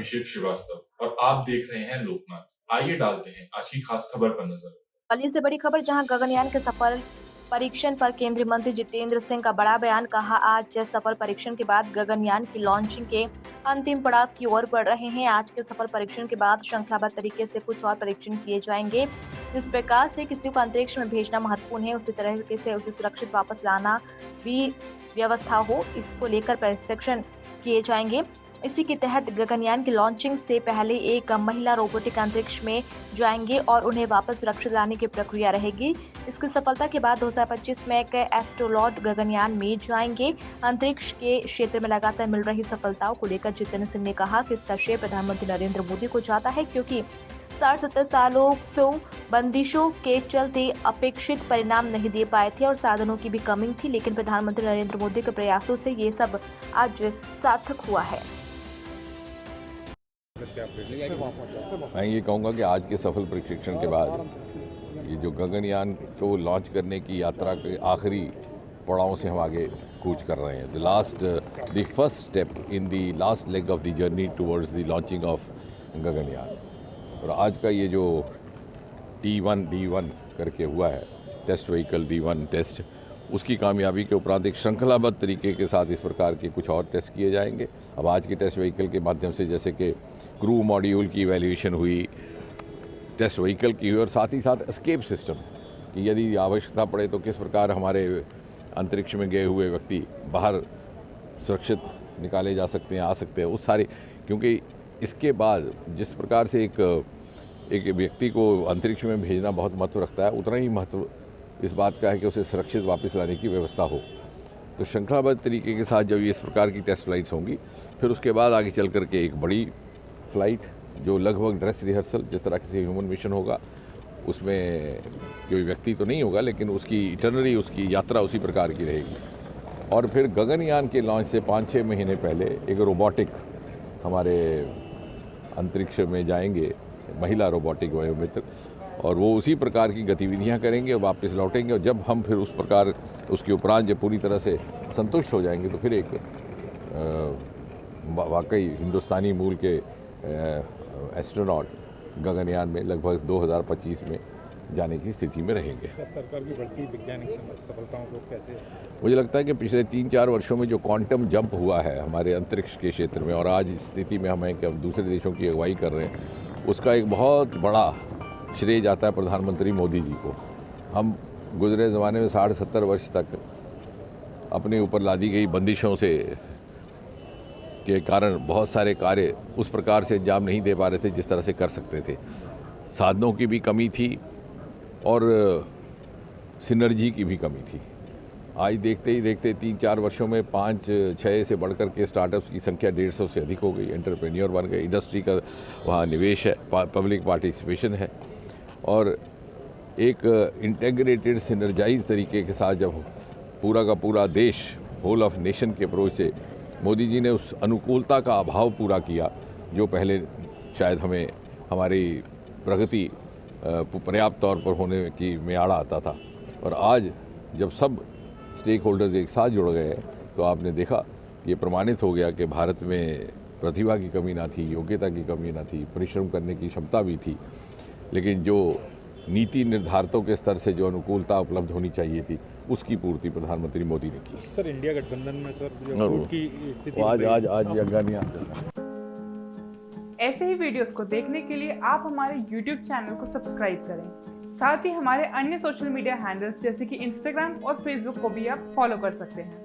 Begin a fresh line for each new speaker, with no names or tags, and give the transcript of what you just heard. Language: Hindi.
अभिषेक श्रीवास्तव और आप देख रहे हैं लोकमत। आइए डालते हैं आज की खास खबर पर नजर।
बड़ी से बड़ी खबर, जहां गगनयान के सफल परीक्षण पर केंद्रीय मंत्री जितेंद्र सिंह का बड़ा बयान। कहा, आज सफल परीक्षण के बाद गगनयान की लॉन्चिंग के अंतिम पड़ाव की ओर बढ़ रहे हैं। आज के सफल परीक्षण के बाद श्रृंखलाबद्ध तरीके से कुछ और परीक्षण किए जाएंगे। जिस प्रकार से किसी को अंतरिक्ष में भेजना महत्वपूर्ण है, उसी तरीके से उसे सुरक्षित वापस लाना भी व्यवस्था हो, इसको लेकर प्रशिक्षण किए जाएंगे। इसी के तहत गगनयान की लॉन्चिंग से पहले एक महिला रोबोटिक अंतरिक्ष में जाएंगे और उन्हें वापस सुरक्षित लाने की प्रक्रिया रहेगी। इसकी सफलता के बाद 2025 में एक एस्ट्रोनॉट गगनयान में जाएंगे। अंतरिक्ष के क्षेत्र में लगातार मिल रही सफलताओं को लेकर जितेंद्र सिंह ने कहा कि इसका श्रेय प्रधानमंत्री नरेंद्र मोदी को जाता है, क्योंकि 60-70 सालों से बंदिशों के चलते अपेक्षित परिणाम नहीं दे पाए थे और साधनों की भी कमी थी, लेकिन प्रधानमंत्री नरेंद्र मोदी के प्रयासों से ये सब आज सार्थक हुआ है।
मैं ये कहूँगा कि आज के सफल प्रशिक्षण के बाद ये जो गगनयान को लॉन्च करने की यात्रा के आखिरी पड़ाव से हम आगे कूच कर रहे हैं। The first step in the last leg of the journey towards the launching of Gaganyaan. और आज का ये जो D1 करके हुआ है, टेस्ट व्हीकल D1 टेस्ट, उसकी कामयाबी के उपरांत एक श्रृंखलाबद्ध तरीके के साथ इस प्रकार के कुछ और टेस्ट किए जाएंगे। अब आज के टेस्ट व्हीकल के माध्यम से जैसे कि क्रू मॉड्यूल की इवैल्यूएशन हुई, टेस्ट व्हीकल की हुई, और साथ ही साथ एस्केप सिस्टम कि यदि आवश्यकता पड़े तो किस प्रकार हमारे अंतरिक्ष में गए हुए व्यक्ति बाहर सुरक्षित निकाले जा सकते हैं, आ सकते हैं, उस सारे। क्योंकि इसके बाद जिस प्रकार से एक व्यक्ति को अंतरिक्ष में भेजना बहुत महत्व रखता है, उतना ही महत्व इस बात का है कि उसे सुरक्षित वापस लाने की व्यवस्था हो। तो श्रृंखलाबद्ध तरीके के साथ जब इस प्रकार की टेस्ट फ्लाइट्स होंगी, फिर उसके बाद आगे चल करके एक बड़ी फ्लाइट जो लगभग ड्रेस रिहर्सल जिस तरह से ह्यूमन मिशन होगा, उसमें कोई व्यक्ति तो नहीं होगा, लेकिन उसकी इटरनरी, उसकी यात्रा उसी प्रकार की रहेगी। और फिर गगनयान के लॉन्च से 5-6 महीने पहले एक रोबोटिक हमारे अंतरिक्ष में जाएंगे, महिला रोबोटिक वयोमित्र, और वो उसी प्रकार की गतिविधियां करेंगे और वापस लौटेंगे। और जब हम फिर उस प्रकार उसके उपरांत जब पूरी तरह से संतुष्ट हो जाएंगे, तो फिर एक वाकई हिंदुस्तानी मूल के एस्ट्रोनॉट गगनयान में लगभग 2025 में जाने की स्थिति में रहेंगे।
सरकार की बढ़ती वैज्ञानिक सफलताओं को कैसे?
मुझे लगता है कि पिछले 3-4 वर्षों में जो क्वांटम जंप हुआ है हमारे अंतरिक्ष के क्षेत्र में, और आज इस स्थिति में हम हैं कि हम दूसरे देशों की अगुवाई कर रहे हैं, उसका एक बहुत बड़ा श्रेय जाता है प्रधानमंत्री मोदी जी को। हम गुजरे ज़माने में 60-70 वर्ष तक अपने ऊपर लादी गई बंदिशों से के कारण बहुत सारे कार्य उस प्रकार से अंजाम नहीं दे पा रहे थे जिस तरह से कर सकते थे। साधनों की भी कमी थी और सिनर्जी की भी कमी थी। आज देखते ही देखते 3-4 वर्षों में 5-6 से बढ़कर के स्टार्टअप्स की संख्या 150 से अधिक हो गई। एंटरप्रेन्योर बन गए, इंडस्ट्री का वहाँ निवेश है, पब्लिक पार्टिसिपेशन है, और एक इंटेग्रेटेड सिनर्जाइज तरीके के साथ जब पूरा का पूरा देश होल ऑफ नेशन के अप्रोच से मोदी जी ने उस अनुकूलता का अभाव पूरा किया जो पहले शायद हमें हमारी प्रगति पर्याप्त तौर पर होने की में आड़ा आता था। और आज जब सब स्टेक होल्डर्स एक साथ जुड़ गए हैं, तो आपने देखा ये प्रमाणित हो गया कि भारत में प्रतिभा की कमी ना थी, योग्यता की कमी ना थी, परिश्रम करने की क्षमता भी थी, लेकिन जो नीति निर्धारकों के स्तर से जो अनुकूलता उपलब्ध होनी चाहिए थी, उसकी पूर्ति प्रधानमंत्री मोदी ने की।
सर, इंडिया गठबंधन में सर जो फूट की स्थिति
आज गगनयान।
ऐसे ही वीडियोस को देखने के लिए आप हमारे YouTube चैनल को सब्सक्राइब करें। साथ ही हमारे अन्य सोशल मीडिया हैंडल्स जैसे कि Instagram और Facebook को भी आप फॉलो कर सकते हैं।